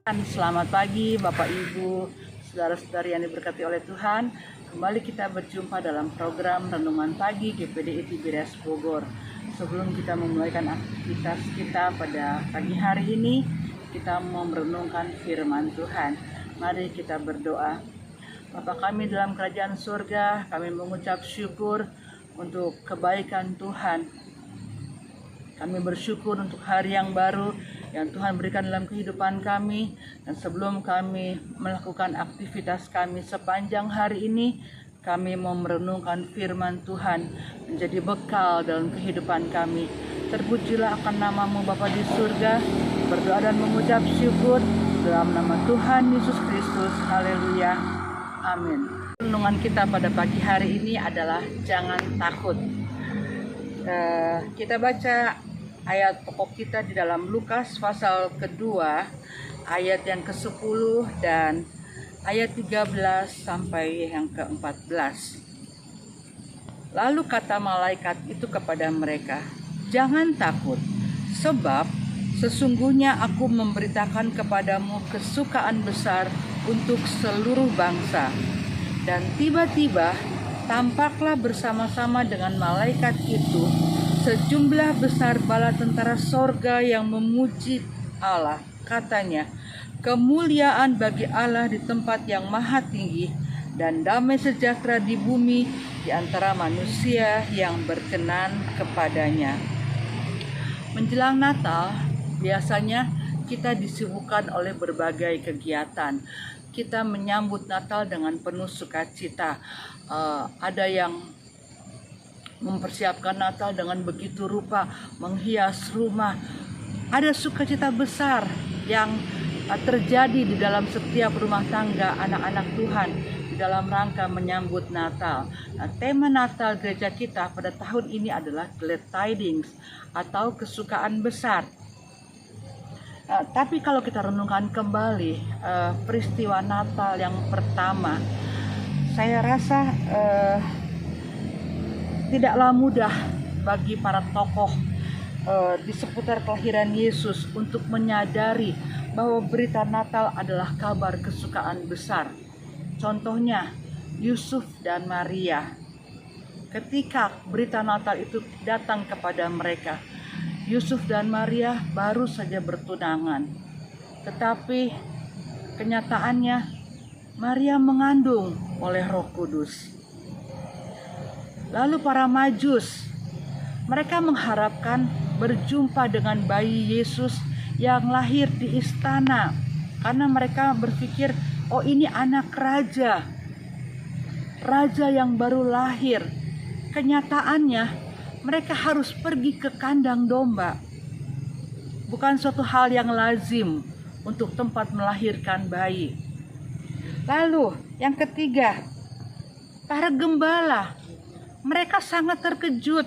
Selamat pagi Bapak Ibu, saudara-saudari yang diberkati oleh Tuhan. Kembali kita berjumpa dalam program Renungan Pagi GPDI Tiberias Bogor. Sebelum kita memulaikan aktivitas kita pada pagi hari ini, kita mau merenungkan firman Tuhan. Mari kita berdoa. Bapa kami dalam kerajaan surga, kami mengucap syukur untuk kebaikan Tuhan. Kami bersyukur untuk hari yang baru yang Tuhan berikan dalam kehidupan kami. Dan sebelum kami melakukan aktivitas kami sepanjang hari ini, kami mau merenungkan firman Tuhan menjadi bekal dalam kehidupan kami. Terpujilah akan nama-Mu Bapa di surga. Berdoa dan mengucap syukur dalam nama Tuhan Yesus Kristus. Haleluya. Amin. Renungan kita pada pagi hari ini adalah jangan takut. Kita baca ayat pokok kita di dalam Lukas pasal kedua, ayat yang ke-10 dan ayat 13 sampai yang ke-14. Lalu kata malaikat itu kepada mereka, "Jangan takut, sebab sesungguhnya aku memberitakan kepadamu kesukaan besar untuk seluruh bangsa." Dan tiba-tiba tampaklah bersama-sama dengan malaikat itu sejumlah besar bala tentara sorga yang memuji Allah. Katanya, "Kemuliaan bagi Allah di tempat yang maha tinggi, dan damai sejahtera di bumi di antara manusia yang berkenan kepadanya." Menjelang Natal, biasanya kita disibukkan oleh berbagai kegiatan. Kita menyambut Natal dengan penuh sukacita. Ada yang mempersiapkan Natal dengan begitu rupa, menghias rumah. Ada sukacita besar yang terjadi di dalam setiap rumah tangga anak-anak Tuhan di dalam rangka menyambut Natal. Nah, tema Natal gereja kita pada tahun ini adalah Glad Tidings atau kesukaan besar. Tapi kalau kita renungkan kembali peristiwa Natal yang pertama, saya rasa tidaklah mudah bagi para tokoh di seputar kelahiran Yesus untuk menyadari bahwa berita Natal adalah kabar kesukaan besar. Contohnya Yusuf dan Maria. Ketika berita Natal itu datang kepada mereka, Yusuf dan Maria baru saja bertunangan. Tetapi kenyataannya Maria mengandung oleh Roh Kudus. Lalu para Majus, mereka mengharapkan berjumpa dengan bayi Yesus yang lahir di istana, karena mereka berpikir, oh ini anak raja yang baru lahir. Kenyataannya mereka harus pergi ke kandang domba. Bukan suatu hal yang lazim untuk tempat melahirkan bayi. Lalu yang ketiga, para gembala, mereka sangat terkejut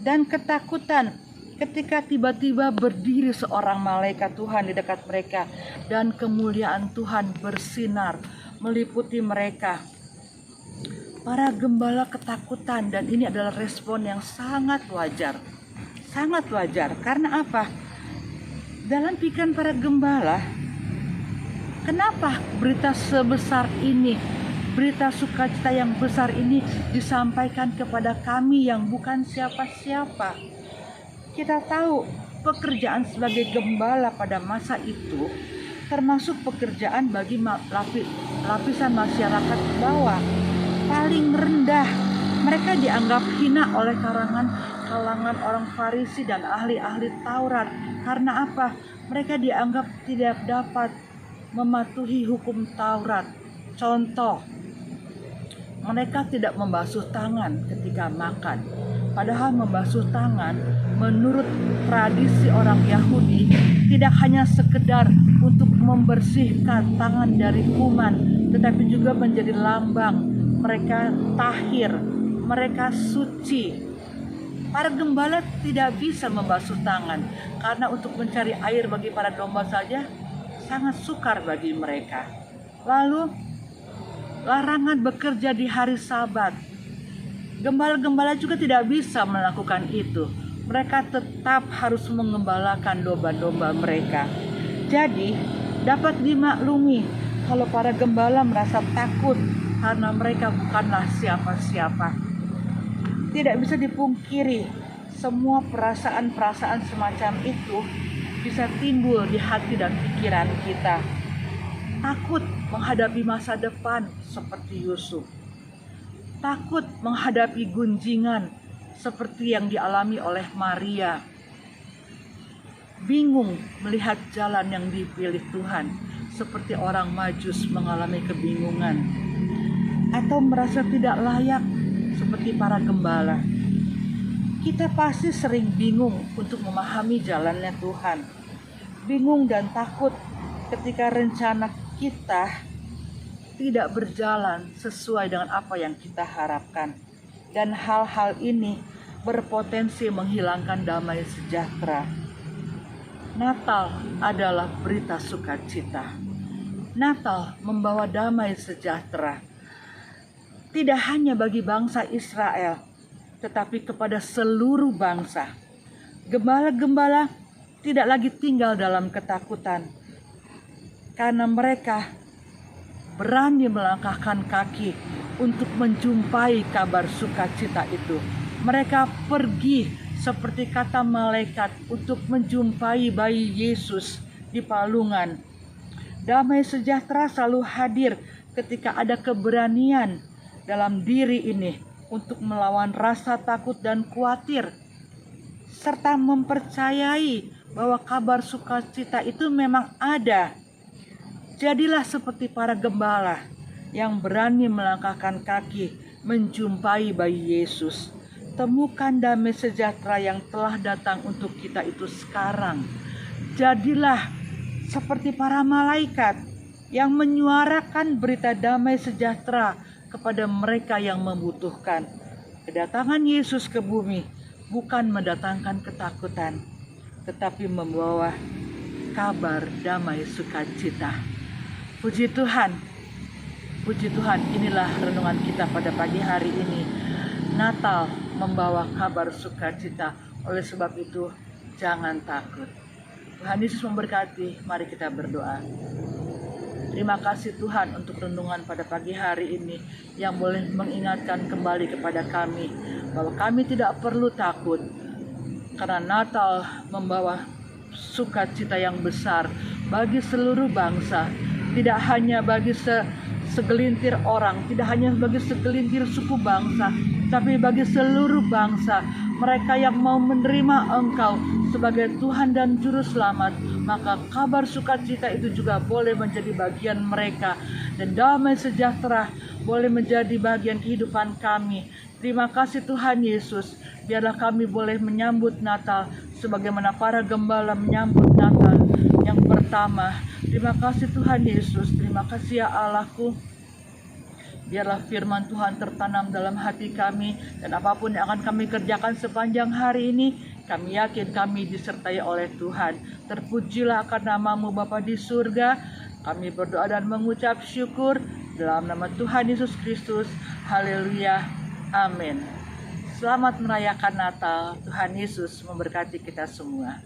dan ketakutan ketika tiba-tiba berdiri seorang malaikat Tuhan di dekat mereka dan kemuliaan Tuhan bersinar meliputi mereka. Para gembala ketakutan, dan ini adalah respon yang sangat wajar. Sangat wajar, karena apa? Dalam pikiran para gembala, kenapa berita sebesar ini, berita sukacita yang besar ini disampaikan kepada kami yang bukan siapa-siapa? Kita tahu pekerjaan sebagai gembala pada masa itu termasuk pekerjaan bagi lapisan masyarakat bawah, paling rendah. Mereka dianggap hina oleh kalangan orang Farisi dan ahli-ahli Taurat. Karena apa? Mereka dianggap tidak dapat mematuhi hukum Taurat. Contoh, mereka tidak membasuh tangan ketika makan. Padahal membasuh tangan menurut tradisi orang Yahudi tidak hanya sekedar untuk membersihkan tangan dari kuman, tetapi juga menjadi lambang mereka tahir, mereka suci. Para gembala tidak bisa membasuh tangan karena untuk mencari air bagi para domba saja sangat sukar bagi mereka. Lalu larangan bekerja di hari Sabat. Gembala-gembala juga tidak bisa melakukan itu. Mereka tetap harus mengembalakan domba-domba mereka. Jadi Dapat dimaklumi kalau para gembala merasa takut karena mereka bukanlah siapa-siapa. Tidak bisa dipungkiri, semua perasaan-perasaan semacam itu bisa timbul di hati dan pikiran kita. Takut menghadapi masa depan seperti Yusuf. Takut menghadapi gunjingan seperti yang dialami oleh Maria. Bingung melihat jalan yang dipilih Tuhan seperti orang Majus mengalami kebingungan. Atau merasa tidak layak seperti para gembala. Kita pasti sering bingung untuk memahami jalannya Tuhan. Bingung dan takut ketika rencana kita tidak berjalan sesuai dengan apa yang kita harapkan. Dan hal-hal ini berpotensi menghilangkan damai sejahtera. Natal adalah berita sukacita. Natal membawa damai sejahtera. Tidak hanya bagi bangsa Israel, tetapi kepada seluruh bangsa. Gembala-gembala tidak lagi tinggal dalam ketakutan, karena mereka berani melangkahkan kaki untuk menjumpai kabar sukacita itu. Mereka pergi seperti kata malaikat untuk menjumpai bayi Yesus di palungan. Damai sejahtera selalu hadir ketika ada keberanian dalam diri ini untuk melawan rasa takut dan khawatir, serta mempercayai bahwa kabar sukacita itu memang ada. Jadilah seperti para gembala yang berani melangkahkan kaki menjumpai bayi Yesus. Temukan damai sejahtera yang telah datang untuk kita itu sekarang. Jadilah seperti para malaikat yang menyuarakan berita damai sejahtera kepada mereka yang membutuhkan. Kedatangan Yesus ke bumi bukan mendatangkan ketakutan, tetapi membawa kabar damai sukacita. Puji Tuhan, inilah renungan kita pada pagi hari ini. Natal membawa kabar sukacita, oleh sebab itu jangan takut. Tuhan Yesus memberkati, mari kita berdoa. Terima kasih Tuhan untuk renungan pada pagi hari ini yang boleh mengingatkan kembali kepada kami bahwa kami tidak perlu takut, karena Natal membawa sukacita yang besar bagi seluruh bangsa, tidak hanya bagi segelintir orang, tidak hanya bagi segelintir suku bangsa, tapi bagi seluruh bangsa, mereka yang mau menerima Engkau sebagai Tuhan dan Juru Selamat, maka kabar sukacita itu juga boleh menjadi bagian mereka, dan damai sejahtera boleh menjadi bagian kehidupan kami. Terima kasih Tuhan Yesus, biarlah kami boleh menyambut Natal sebagaimana para gembala menyambut Natal yang pertama. Terima kasih Tuhan Yesus, terima kasih ya Allahku. Biarlah firman Tuhan tertanam dalam hati kami, dan apapun yang akan kami kerjakan sepanjang hari ini, kami yakin kami disertai oleh Tuhan. Terpujilah akan nama-Mu Bapa di surga. Kami berdoa dan mengucap syukur dalam nama Tuhan Yesus Kristus. Haleluya. Amin. Selamat merayakan Natal. Tuhan Yesus memberkati kita semua.